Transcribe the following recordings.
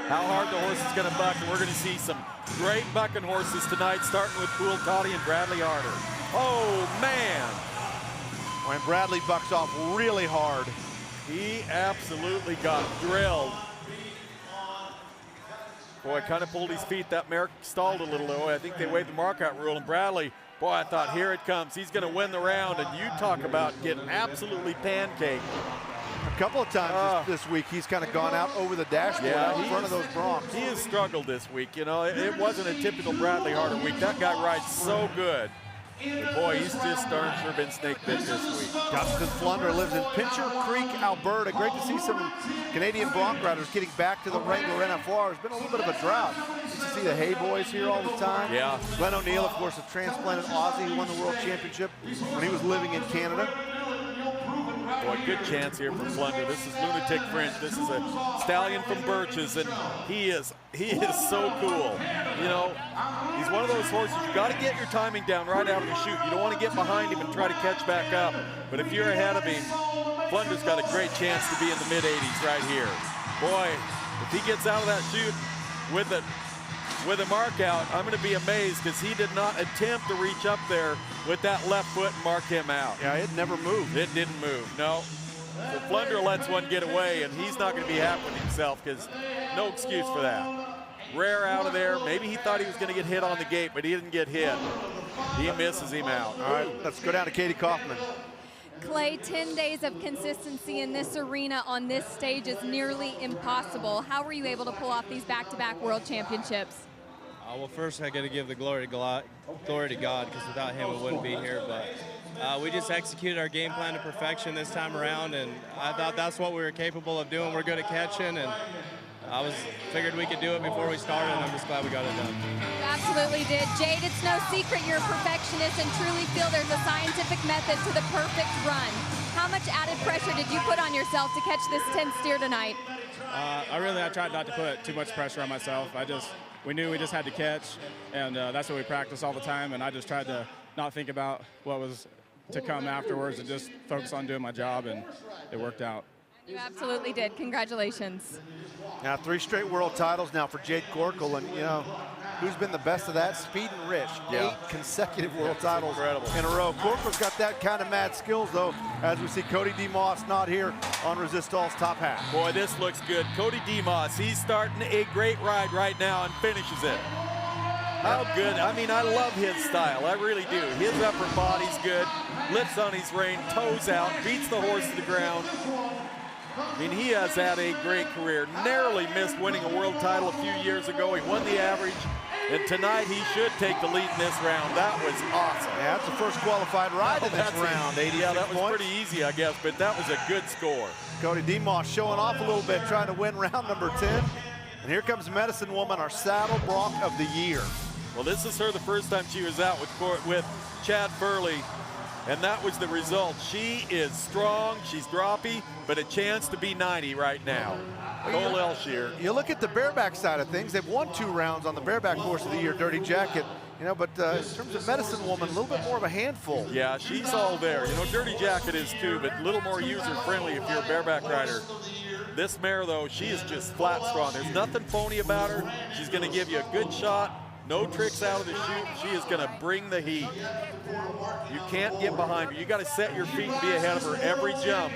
how hard the horse is going to buck, and we're going to see some great bucking horses tonight, starting with Poole Toddy and Bradley Harder. Oh, man. When Bradley bucks off really hard. He absolutely got drilled. Boy, kind of pulled his feet. That mare stalled a little, though. I think they waived the markout rule, and Bradley, boy, I thought, here it comes. He's going to win the round, and you talk about getting absolutely pancaked. A couple of times this week, he's kind of gone out over the dashboard in front of those broncs. He has struggled this week. You know, it wasn't a typical Bradley Harder week. That guy rides so good. But boy, he's just darn sure been snake bit this week. Dustin Flunder lives in Pincher Creek, Alberta. Great to see some Canadian bronc riders getting back to the Wrangler NFR. It's been a little bit of a drought. Used to see the Hay Boys here all the time. Yeah. Glenn O'Neill, of course, a transplanted Aussie who won the World Championship when he was living in Canada. Boy, good chance here for Flunder. This is Lunatic Fringe. This is a stallion from Birches, and he is so cool. You know, he's one of those horses, you got to get your timing down right out of the chute. You don't want to get behind him and try to catch back up. But if you're ahead of him, Flunder's got a great chance to be in the mid-80s right here. Boy, if he gets out of that chute with a mark out, I'm going to be amazed, because he did not attempt to reach up there with that left foot and mark him out. Yeah, it never moved. It didn't move, no. So Flunder lets one get away, and he's not going to be happy with himself, because no excuse for that. Rare out of there. Maybe he thought he was going to get hit on the gate, but he didn't get hit. He misses him out. All right, let's go down to Katie Kaufman. Clay, 10 days of consistency in this arena on this stage is nearly impossible. How were you able to pull off these back-to-back world championships? Well, first I got to give the glory to God, because without him we wouldn't be here. But we just executed our game plan to perfection this time around, and I thought that's what we were capable of doing. We're good at catching, and I figured we could do it before we started, and I'm just glad we got it done. You absolutely did. Jade, it's no secret you're a perfectionist and truly feel there's a scientific method to the perfect run. How much added pressure did you put on yourself to catch this 10th steer tonight? I tried not to put too much pressure on myself. We knew we just had to catch, and that's what we practice all the time, and I just tried to not think about what was to come afterwards and just focus on doing my job, and it worked out. You absolutely did. Congratulations. Now 3 straight world titles now for Jade Gorkel, and you know, who's been the best of that? Speed and Rich. Yeah. 8 consecutive world titles incredible. in a row. Gorkel's got that kind of mad skills, though, as we see Cody DeMoss not here on Resistol's top hat. Boy, this looks good. Cody DeMoss, he's starting a great ride right now and finishes it. How good. I mean, I love his style. I really do. His upper body's good. Lifts on his rein, toes out, beats the horse to the ground. I mean, he has had a great career. Narrowly missed winning a world title a few years ago. He won the average, and tonight he should take the lead in this round. That was awesome. Yeah, that's the first qualified ride in this round. 86 yeah, that was points. pretty easy, I guess, but that was a good score. Cody DeMoss showing off a little bit, trying to win round number 10. And here comes Medicine Woman, our saddle bronc of the year. Well, this is her the first time she was out with Chad Furley, and that was the result. She is strong, she's droppy, but a chance to be 90 right now. Cole Elshier. You look at the bareback side of things, they've won 2 rounds on the bareback horse of the year, Dirty Jacket. You know, but in terms of Medicine Woman, a little bit more of a handful. Yeah, she's all there. You know, Dirty Jacket is too, but a little more user-friendly if you're a bareback rider. This mare, though, she is just flat strong. There's nothing phony about her. She's going to give you a good shot. No tricks out of the chute. She is going to bring the heat. You can't get behind her. You got to set your feet and be ahead of her every jump.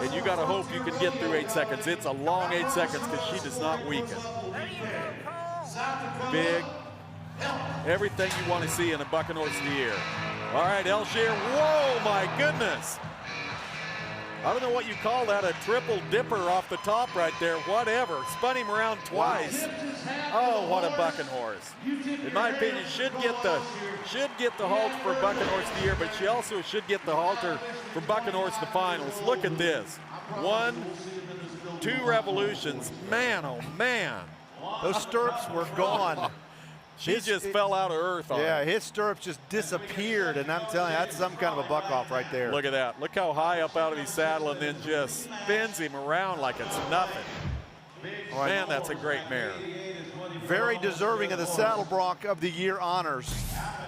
And you got to hope you can get through 8 seconds. It's a long 8 seconds because she does not weaken. Big. Everything you want to see in a bucking horse of the year. All right, Elshier. Whoa, my goodness. I don't know what you call that, a triple dipper off the top right there, whatever. Spun him around twice. Oh, what a bucking horse. In my opinion, should get the halter for bucking horse of the year, but she also should get the halter for bucking horse of the finals. Look at this. 1, 2 revolutions. Man, oh man. Those stirrups were gone. She just fell out of earth on Yeah, him. his stirrups just disappeared, and I'm telling you, that's some kind of a buck-off right there. Look at that. Look how high up out of his saddle and then just spins him around like it's nothing. Right. Man, that's a great mare. Very deserving of the Saddle Bronc of the Year honors.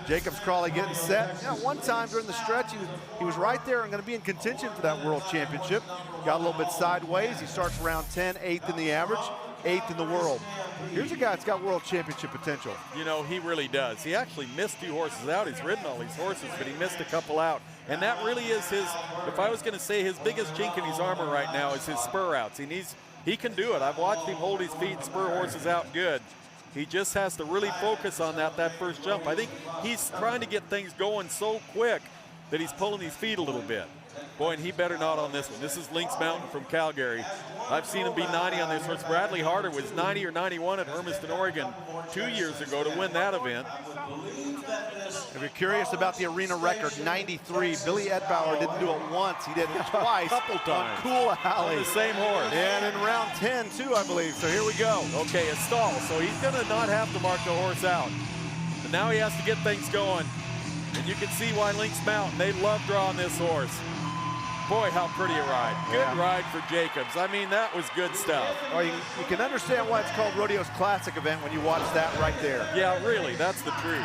Jacobs Crawley getting set. You know, one time during the stretch, he was right there and going to be in contention for that World Championship. Got a little bit sideways. He starts round 10, 8th in the average. 8th in the world. Here's a guy that's got world championship potential. You know, he really does. He actually missed 2 horses out. He's ridden all these horses, but he missed a couple out. And that really is his, if I was going to say his biggest chink in his armor right now is his spur outs. He can do it. I've watched him hold his feet and spur horses out good. He just has to really focus on that first jump. I think he's trying to get things going so quick that he's pulling his feet a little bit. Boy, and he better not on this one. This is Lynx Mountain from Calgary. I've seen him be 90 on this horse. Bradley Harder was 90 or 91 at Hermiston, Oregon 2 years ago to win that event. If you're curious about the arena record, 93, Billy Edbauer didn't do it once. He did it twice Couple times. on Cool Alley. On the same horse. And in round 10, too, I believe. So here we go. Okay, a stall. So he's going to not have to mark the horse out. But now he has to get things going. And you can see why Lynx Mountain, they love drawing this horse. Boy, how pretty a ride. Good ride for Jacobs. I mean, that was good stuff. Oh, you can understand why it's called Rodeo's Classic event when you watch that right there. Yeah, really, that's the truth.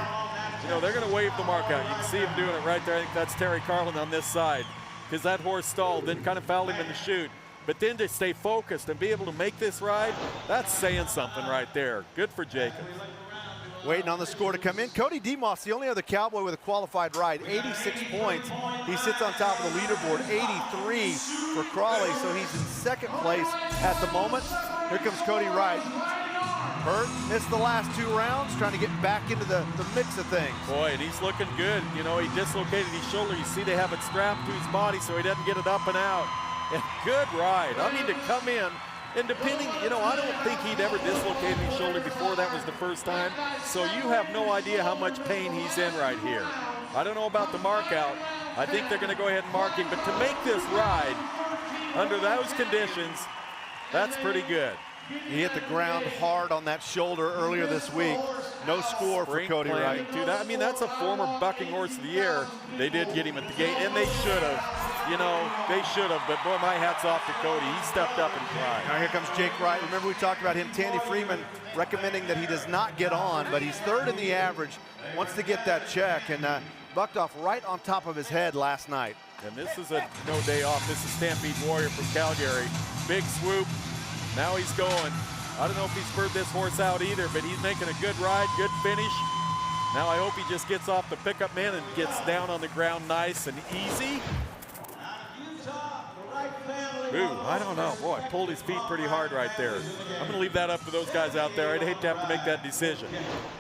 You know, they're going to wave the mark out. You can see him doing it right there. I think that's Terry Carlin on this side because that horse stalled, then kind of fouled him in the chute. But then to stay focused and be able to make this ride, that's saying something right there. Good for Jacobs. Waiting on the score to come in. Cody DeMoss, the only other cowboy with a qualified ride, 86 points. He sits on top of the leaderboard, 83 for Crawley, so he's in second place at the moment. Here comes Cody Wright. Hurt, missed the last 2 rounds, trying to get back into the mix of things. Boy, and he's looking good. You know, he dislocated his shoulder. You see they have it strapped to his body so he doesn't get it up and out. And good ride. I mean, to come in, and depending, you know, I don't think he'd ever dislocated his shoulder before. That was the first time. So you have no idea how much pain he's in right here. I don't know about the mark out. I think they're going to go ahead and mark him. But to make this ride under those conditions, that's pretty good. He hit the ground hard on that shoulder earlier this week. No score for Cody Wright. I mean, that's a former bucking horse of the year. They did get him at the gate, and they should have. You know, they should have, but boy, my hat's off to Cody. He stepped up and tried. Now here comes Jake Wright. Remember we talked about him, Tandy Freeman recommending that he does not get on, but he's 3rd in the average, wants to get that check, and bucked off right on top of his head last night. And this is a no day off. This is Stampede Warrior from Calgary. Big swoop. Now he's going. I don't know if he spurred this horse out either, but he's making a good ride, good finish. Now I hope he just gets off the pickup man and gets down on the ground nice and easy. Ooh, I don't know. Boy, pulled his feet pretty hard right there. I'm going to leave that up to those guys out there. I'd hate to have to make that decision.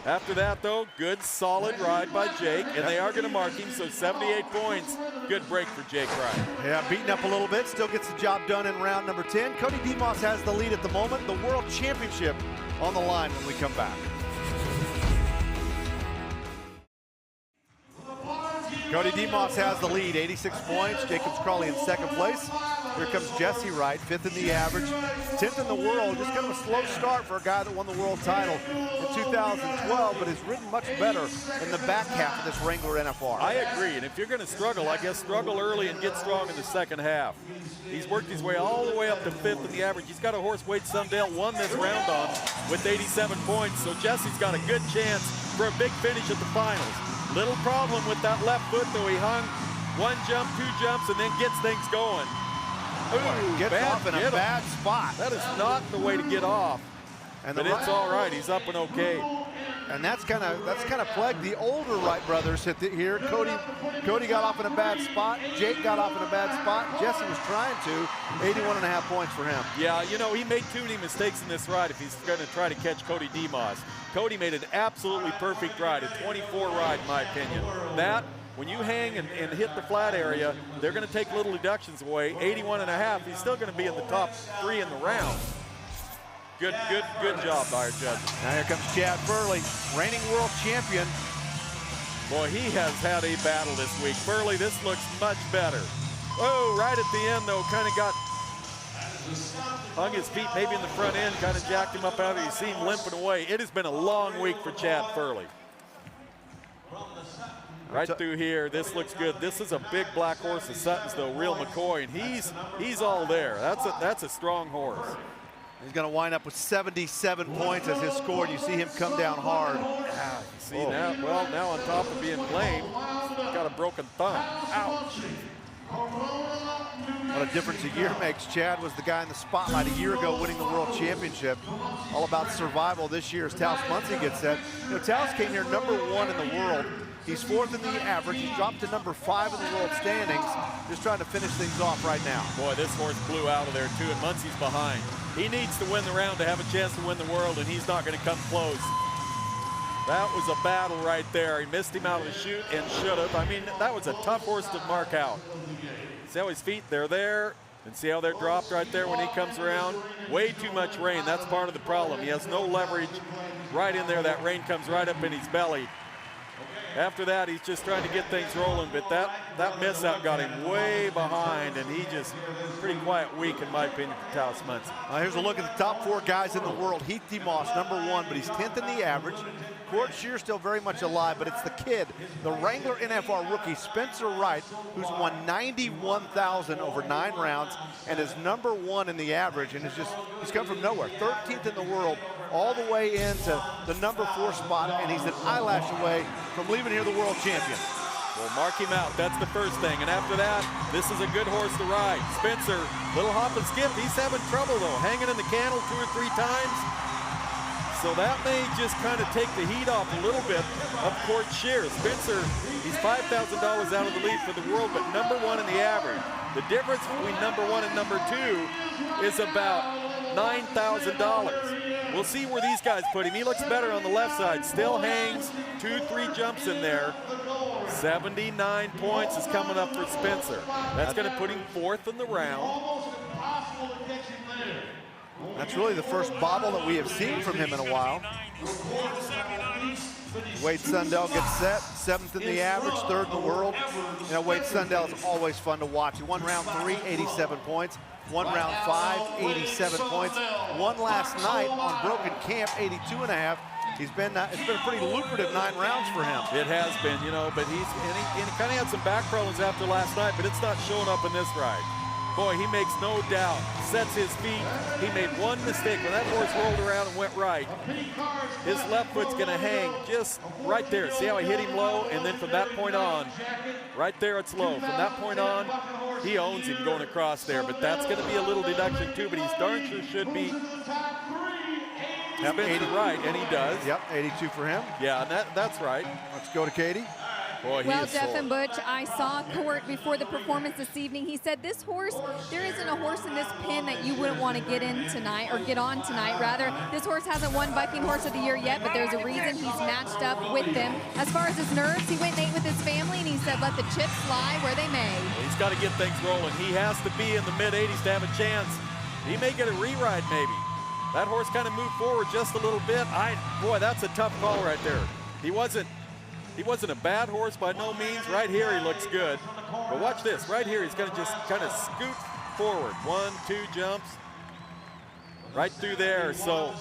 After that, though, good, solid ride by Jake, and they are going to mark him, so 78 points. Good break for Jake Wright. Yeah, beaten up a little bit, still gets the job done in round number 10. Cody DeMoss has the lead at the moment. The World Championship on the line when we come back. Cody DeMoss has the lead, 86 points. Jacobs Crawley in second place. Here comes Jesse Wright, 5th in the average, 10th in the world. Just kind of a slow start for a guy that won the world title in 2012, but has ridden much better in the back half of this Wrangler NFR. I agree, and if you're going to struggle, I guess struggle early and get strong in the second half. He's worked his way all the way up to 5th in the average. He's got a horse Wade Sundale won this round on with 87 points, so Jesse's got a good chance for a big finish at the finals. Little problem with that left foot, though. He hung 1 jump, 2 jumps, and then gets things going. Ooh, gets off in a bad spot. That is not the way to get off. But it's all right. He's up and okay. And that's kind of plagued the older Wright brothers here. Cody got off in a bad spot. Jake got off in a bad spot. Jesse was trying to. 81.5 points for him. Yeah, you know, he made too many mistakes in this ride if he's going to try to catch Cody DeMoss. Cody made an absolutely perfect ride, a 24 ride in my opinion. That, when you hang and hit the flat area, they're going to take little deductions away. 81.5, he's still going to be in the top 3 in the round. Good job by our judges. Now here comes Chad Furley, reigning world champion. Boy, he has had a battle this week. Furley, this looks much better. Oh, right at the end, though, kind of hung his feet maybe in the front end, kind of jacked him up out of it. You see him limping away. It has been a long week for Chad Furley. Right through here, this looks good. This is a big black horse of Sutton's, though, Real McCoy, and he's all there. That's a strong horse. He's going to wind up with 77 points as his score. You see him come down hard. Yeah, you see that? Well, now on top of being lame, he's got a broken thumb. Ouch. What a difference a year makes. Chad was the guy in the spotlight a year ago winning the World Championship. All about survival this year as Taos Muncie gets set. You know, Taos came here #1 in the world. He's 4th in the average. He's dropped to #5 in the world standings. Just trying to finish things off right now. Boy, this horse blew out of there too, and Muncie's behind. He needs to win the round to have a chance to win the world, and he's not going to come close. That was a battle right there. He missed him out of the chute and should have. I mean, that was a tough horse to mark out. See how his feet, they're there, and see how they're dropped right there when he comes around? Way too much rain, that's part of the problem. He has no leverage right in there. That rain comes right up in his belly. After that, he's just trying to get things rolling, but that miss out got him way behind, and he just pretty quiet week, in my opinion, for Taos Muncie. Here's a look at the top 4 guys in the world. Heath DeMoss, #1, but he's 10th in the average. Cord Shear still very much alive, but it's the kid, the Wrangler NFR rookie, Spencer Wright, who's won 91,000 over 9 rounds and is #1 in the average, and he's come from nowhere. 13th in the world, all the way into the #4 spot, and he's an eyelash away from leaving here the world champion. Well, mark him out. That's the first thing. And after that, this is a good horse to ride. Spencer, little hop and skip. He's having trouble, though, hanging in the cantle 2 or 3 times. So that may just kind of take the heat off a little bit of Cord Shear. Spencer, he's $5,000 out of the lead for the world, but #1 in the average. The difference between #1 and #2 is about $9,000. We'll see where these guys put him. He looks better on the left side. Still hangs, 2-3 jumps in there. 79 points is coming up for Spencer. That's going to put him 4th in the round. That's really the first bobble that we have seen from him in a while. Wade Sundell gets set, 7th in the average, 3rd in the world. You know, Wade Sundell is always fun to watch. He won round 3, 87 points. Won round 5, 87 points. Won last night on Broken Camp, 82.5. It's been a pretty lucrative 9 rounds for him. It has been, you know, but he kind of had some back problems after last night, but it's not showing up in this ride. Boy, he makes no doubt, sets his feet. He made one mistake. When that horse rolled around and went right, his left foot's gonna hang just right there. See how he hit him low? And then from that point on, right there it's low. From that point on, he owns him going across there. But that's gonna be a little deduction too, but he's darn sure should be Spencer right, and he does. Yep, 82 for him. Yeah, and that's right. Let's go to Katie. Boy, well, Jeff and Butch, I saw Court before the performance this evening. He said this horse, there isn't a horse in this pen that you wouldn't want to get in tonight, or get on tonight, rather. This horse hasn't won Bucking Horse of the Year yet, but there's a reason he's matched up with them. As far as his nerves, he went and ate with his family, and he said, let the chips fly where they may. He's got to get things rolling. He has to be in the mid-80s to have a chance. He may get a re-ride, maybe. That horse kind of moved forward just a little bit. Boy, that's a tough call right there. He wasn't a bad horse by no means. Right here, he looks good. But watch this. Right here, he's going to just kind of scoot forward. 1, 2 jumps. Right through there. So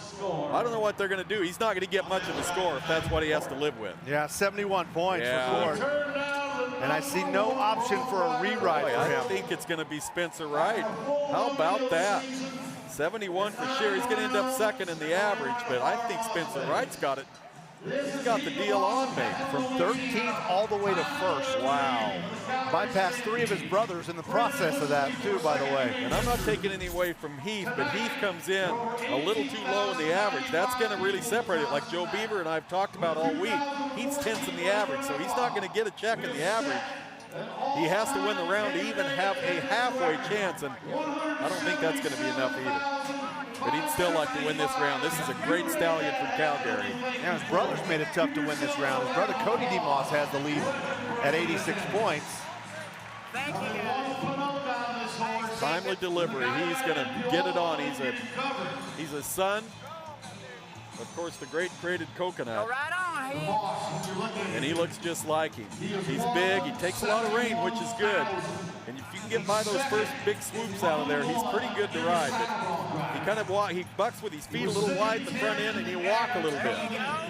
I don't know what they're going to do. He's not going to get much of a score if that's what he has to live with. Yeah, 71 points for Court. And I see no option for a re-ride for him. I think it's going to be Spencer Wright. How about that? 71 for Shear. He's going to end up second in the average, but I think Spencer Wright's got it. He's got the deal on, maybe. From 13th all the way to 1st. Wow. Bypassed 3 of his brothers in the process of that, too, by the way. And I'm not taking any away from Heath, but Heath comes in a little too low in the average. That's going to really separate it, like Joe Beaver and I've talked about all week. Heath's 10th in the average, so he's not going to get a check in the average. He has to win the round to even have a halfway chance, and I don't think that's going to be enough either. But he'd still like to win this round. This is a great stallion from Calgary. Yeah, his brothers made it tough to win this round. His brother Cody DeMoss has the lead at 86 points. Thank you, guys. Timely delivery. He's going to get it on. He's a son, of course, the great created Coconut. Go right on, Heath. And he looks just like him. He's big. He takes a lot of rain, which is good. And if you can get by those first big swoops out of there, he's pretty good to ride. But he kind of he bucks with his feet a little wide in the front end, and he walk a little bit.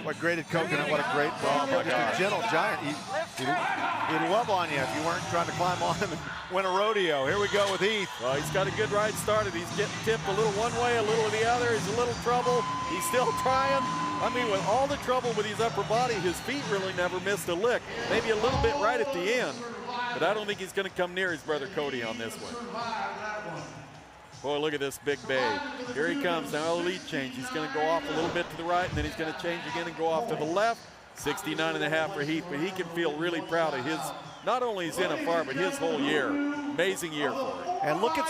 What graded Coconut, what a great ball. Oh, Just a gentle giant. He'd love on you if you weren't trying to climb on him and win a rodeo. Here we go with Heath. Well, he's got a good ride started. He's getting tipped a little one way, a little the other. He's a little trouble. He's still trying. I mean, with all the trouble with his upper body, his feet really never missed a lick. Maybe a little bit right at the end. but I don't think he's going to come near his brother Cody on this one. Boy, look at this big bay. Here he comes. Now a lead change. He's going to go off a little bit to the right, and then he's going to change again and go off to the left. 69.5 for Heath, but he can feel really proud of his, not only his NFR, but his whole year. Amazing year for him. And look at